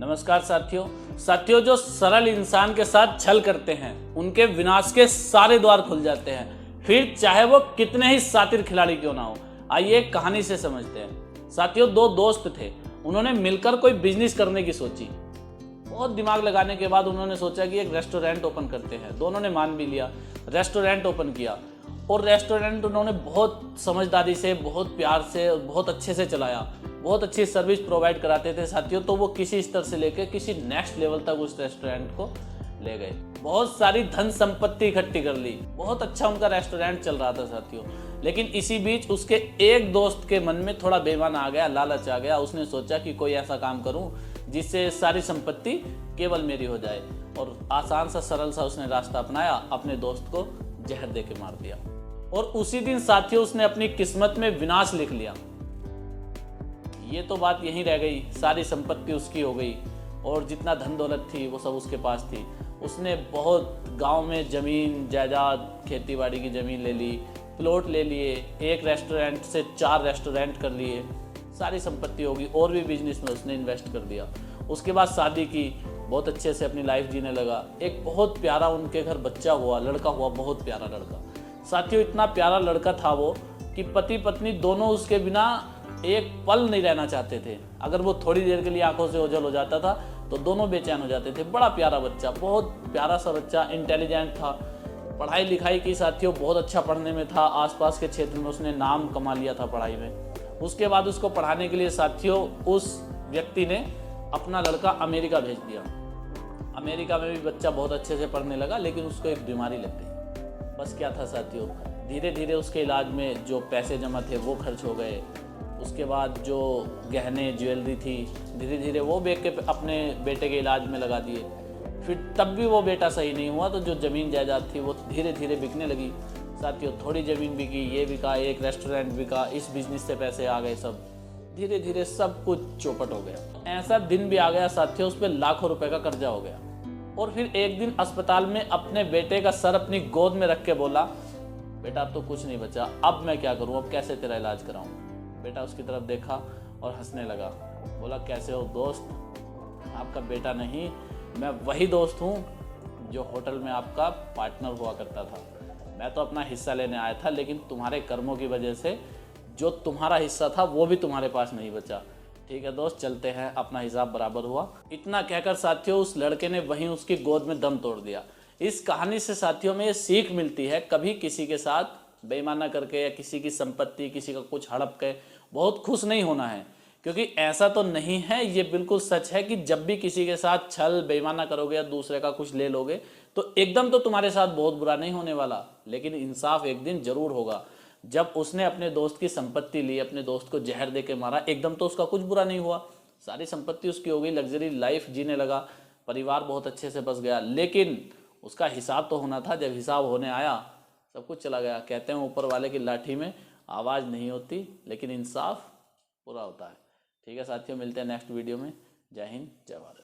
नमस्कार साथियों, जो सरल इंसान के साथ छल करते हैं उनके विनाश के सारे द्वार खुल जाते हैं, फिर चाहे वो कितने ही शातिर खिलाड़ी क्यों ना हो। आइए एक कहानी से समझते हैं। साथियों, दो दोस्त थे, उन्होंने मिलकर कोई बिजनेस करने की सोची। बहुत दिमाग लगाने के बाद उन्होंने सोचा कि एक रेस्टोरेंट ओपन करते हैं। दोनों ने मान भी लिया, रेस्टोरेंट ओपन किया और रेस्टोरेंट उन्होंने बहुत समझदारी से, बहुत प्यार से, बहुत अच्छे से चलाया। बहुत अच्छी सर्विस प्रोवाइड कराते थे साथियों। तो वो किसी स्तर से लेकर किसी नेक्स्ट लेवल तक उस रेस्टोरेंट को ले गए। बहुत सारी धन संपत्ति इकट्ठी कर ली, बहुत अच्छा उनका रेस्टोरेंट चल रहा था साथियों। लेकिन इसी बीच उसके एक दोस्त के मन में थोड़ा बेईमान आ गया, लालच आ गया। उसने सोचा कि कोई ऐसा काम करूं जिससे सारी संपत्ति केवल मेरी हो जाए, और आसान सा सरल सा उसने रास्ता अपनाया, अपने दोस्त को जहर दे के मार दिया। और उसी दिन साथियों उसने अपनी किस्मत में विनाश लिख लिया। ये तो बात यहीं रह गई, सारी संपत्ति उसकी हो गई और जितना धन दौलत थी वो सब उसके पास थी। उसने बहुत गांव में ज़मीन जायदाद, खेती बाड़ी की ज़मीन ले ली, प्लॉट ले लिए, एक रेस्टोरेंट से 4 रेस्टोरेंट कर लिए, सारी संपत्ति होगी। और भी बिजनेस में उसने इन्वेस्ट कर दिया। उसके बाद शादी की, बहुत अच्छे से अपनी लाइफ जीने लगा। एक बहुत प्यारा उनके घर बच्चा हुआ, लड़का हुआ, बहुत प्यारा लड़का साथियों। इतना प्यारा लड़का था वो कि पति पत्नी दोनों उसके बिना एक पल नहीं रहना चाहते थे। अगर वो थोड़ी देर के लिए आंखों से ओझल हो जाता था तो दोनों बेचैन हो जाते थे। बड़ा प्यारा बच्चा, बहुत प्यारा सा बच्चा, इंटेलिजेंट था, पढ़ाई लिखाई की साथियों, बहुत अच्छा पढ़ने में था। आसपास के क्षेत्र में उसने नाम कमा लिया था पढ़ाई में। उसके बाद उसको पढ़ाने के लिए साथियों उस व्यक्ति ने अपना लड़का अमेरिका भेज दिया। अमेरिका में भी बच्चा बहुत अच्छे से पढ़ने लगा, लेकिन उसको एक बीमारी लग गई। बस क्या था साथियों, धीरे धीरे उसके इलाज में जो पैसे जमा थे वो खर्च हो गए। उसके बाद जो गहने ज्वेलरी थी, धीरे धीरे वो बेच के अपने बेटे के इलाज में लगा दिए। फिर तब भी वो बेटा सही नहीं हुआ तो जो ज़मीन जायदाद थी वो धीरे धीरे बिकने लगी साथियों। थोड़ी ज़मीन बिकी, ये बिका, एक रेस्टोरेंट बिका, इस बिजनेस से पैसे आ गए। सब धीरे धीरे सब कुछ चौपट हो गया। ऐसा दिन भी आ गया साथियों, उस पर लाखों रुपए का कर्जा हो गया। और फिर एक दिन अस्पताल में अपने बेटे का सर अपनी गोद में रख के बोला, बेटा अब तो कुछ नहीं बचा, अब मैं क्या करूँ, अब कैसे तेरा इलाज कराऊँ। बेटा उसकी तरफ देखा और हंसने लगा, बोला कैसे हो दोस्त, आपका बेटा नहीं, मैं वही दोस्त हूँ जो होटल में आपका पार्टनर हुआ करता था। मैं तो अपना हिस्सा लेने आया था, लेकिन तुम्हारे कर्मों की वजह से जो तुम्हारा हिस्सा था वो भी तुम्हारे पास नहीं बचा। ठीक है दोस्त, चलते हैं, अपना हिसाब बराबर हुआ। इतना कहकर साथियों उस लड़के ने वहीं उसकी गोद में दम तोड़ दिया। इस कहानी से साथियों में ये सीख मिलती है, कभी किसी के साथ बेईमाना करके या किसी की संपत्ति, किसी का कुछ हड़प के बहुत खुश नहीं होना है। क्योंकि ऐसा तो नहीं है, ये बिल्कुल सच है कि जब भी किसी के साथ छल बेईमाना करोगे या दूसरे का कुछ ले लोगे तो एकदम तो तुम्हारे साथ बहुत बुरा नहीं होने वाला, लेकिन इंसाफ एक दिन जरूर होगा। जब उसने अपने दोस्त की संपत्ति ली, अपने दोस्त को जहर दे के मारा, एकदम तो उसका कुछ बुरा नहीं हुआ, सारी संपत्ति उसकी हो गई, लग्जरी लाइफ जीने लगा, परिवार बहुत अच्छे से बस गया। लेकिन उसका हिसाब तो होना था। जब हिसाब होने आया सब कुछ चला गया। कहते हैं ऊपर वाले की लाठी में आवाज़ नहीं होती, लेकिन इंसाफ पूरा होता है। ठीक है साथियों, मिलते हैं नेक्स्ट वीडियो में। जय हिंद, जय भारत।